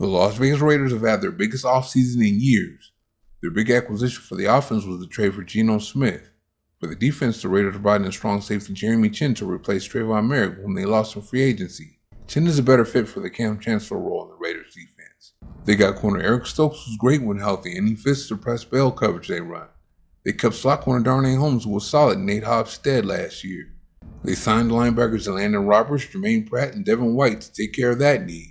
The Las Vegas Raiders have had their biggest offseason in years. Their big acquisition for the offense was the trade for Geno Smith. For the defense, the Raiders brought in strong safety Jeremy Chin to replace Trayvon Merrick, whom they lost in free agency. Chin is a better fit for the Cam Chancellor role in the Raiders defense. They got corner Eric Stokes, who's great when healthy, and he fits the press bail coverage they run. They kept slot corner Darnay Holmes, who was solid in Nate Hobbs' stead last year. They signed linebackers Landon Roberts, Jermaine Pratt, and Devin White to take care of that need.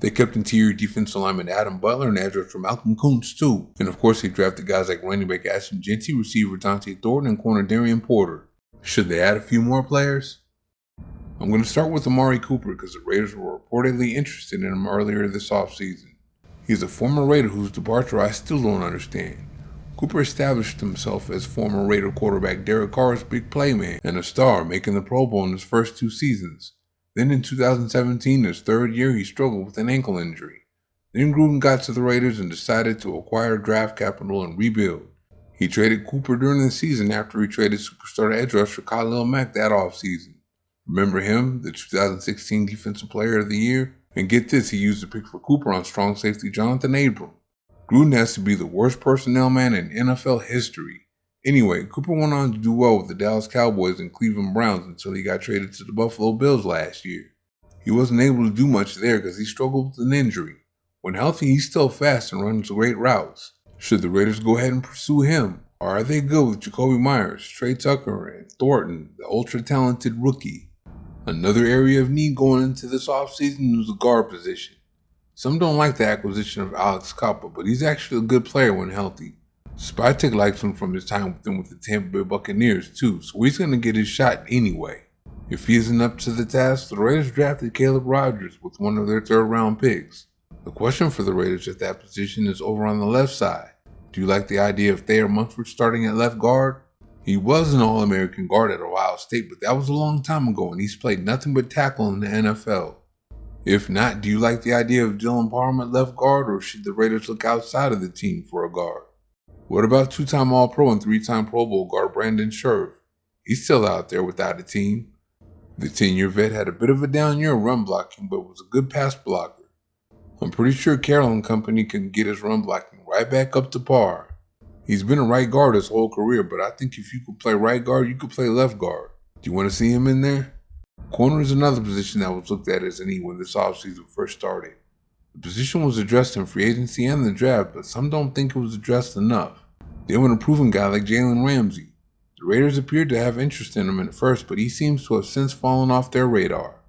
They kept interior defensive lineman Adam Butler and edge rusher Malcolm Kuntz too. And of course they drafted guys like running back Ashton Jeanty, receiver Dante Thornton, and corner Darian Porter. Should they add a few more players? I'm going to start with Amari Cooper because the Raiders were reportedly interested in him earlier this offseason. He's a former Raider whose departure I still don't understand. Cooper established himself as former Raider quarterback Derek Carr's big playman and a star, making the Pro Bowl in his first 2 seasons. Then in 2017, his 3rd year, he struggled with an ankle injury. Then Gruden got to the Raiders and decided to acquire draft capital and rebuild. He traded Cooper during the season after he traded superstar edge rusher Khalil Mack that offseason. Remember him, the 2016 Defensive Player of the Year? And get this, he used the pick for Cooper on strong safety Jonathan Abram. Gruden has to be the worst personnel man in NFL history. Anyway, Cooper went on to do well with the Dallas Cowboys and Cleveland Browns until he got traded to the Buffalo Bills last year. He wasn't able to do much there because he struggled with an injury. When healthy, he's still fast and runs great routes. Should the Raiders go ahead and pursue him? Or are they good with Jacoby Myers, Trey Tucker, and Thornton, the ultra-talented rookie? Another area of need going into this offseason was the guard position. Some don't like the acquisition of Alex Coppa, but he's actually a good player when healthy. Spytek likes him from his time with them with the Tampa Bay Buccaneers too, so he's going to get his shot anyway. If he isn't up to the task, the Raiders drafted Caleb Rogers with one of their 3rd round picks. The question for the Raiders at that position is over on the left side. Do you like the idea of Thayer Munford starting at left guard? He was an All-American guard at Ohio State, but that was a long time ago and he's played nothing but tackle in the NFL. If not, do you like the idea of Dylan Parham at left guard, or should the Raiders look outside of the team for a guard? What about 2-time All-Pro and 3-time Pro Bowl guard Brandon Scherf? He's still out there without a team. The 10-year vet had a bit of a down year run blocking, but was a good pass blocker. I'm pretty sure Carroll and company can get his run blocking right back up to par. He's been a right guard his whole career, but I think if you could play right guard, you could play left guard. Do you want to see him in there? Corner is another position that was looked at as a need when this offseason first started. The position was addressed in free agency and the draft, but some don't think it was addressed enough. They want a proven guy like Jalen Ramsey. The Raiders appeared to have interest in him at first, but he seems to have since fallen off their radar.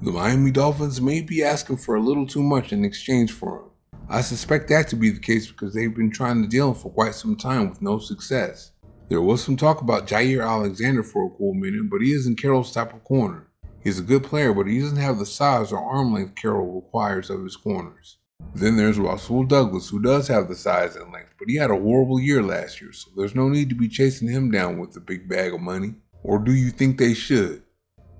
The Miami Dolphins may be asking for a little too much in exchange for him. I suspect that to be the case because they've been trying to deal him for quite some time with no success. There was some talk about Jair Alexander for a cool minute, but he isn't Carroll's type of corner. He's a good player, but he doesn't have the size or arm length Carroll requires of his corners. Then there's Rasul Douglas, who does have the size and length, but he had a horrible year last year, so there's no need to be chasing him down with a big bag of money. Or do you think they should?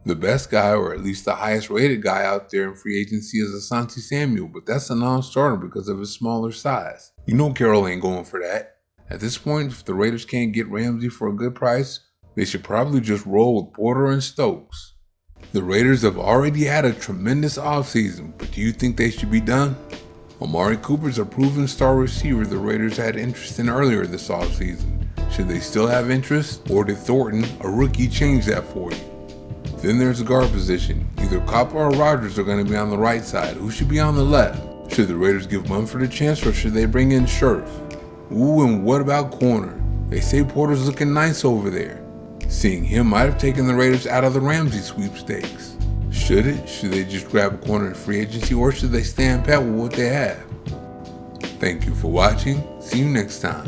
The best guy, or at least the highest rated guy out there in free agency, is Asante Samuel, but that's a non-starter because of his smaller size. You know Carroll ain't going for that. At this point, if the Raiders can't get Ramsey for a good price, they should probably just roll with Porter and Stokes. The Raiders have already had a tremendous offseason, but do you think they should be done? Amari Cooper's a proven star receiver the Raiders had interest in earlier this offseason. Should they still have interest, or did Thornton, a rookie, change that for you? Then there's the guard position. Either Coppa or Rogers are going to be on the right side. Who should be on the left? Should the Raiders give Munford a chance, or should they bring in Scherf? Ooh, and what about corner? They say Porter's looking nice over there. Seeing him might have taken the Raiders out of the Ramsey sweepstakes. Should they just grab a corner in free agency, or should they stand pat with what they have? Thank you for watching. See you next time.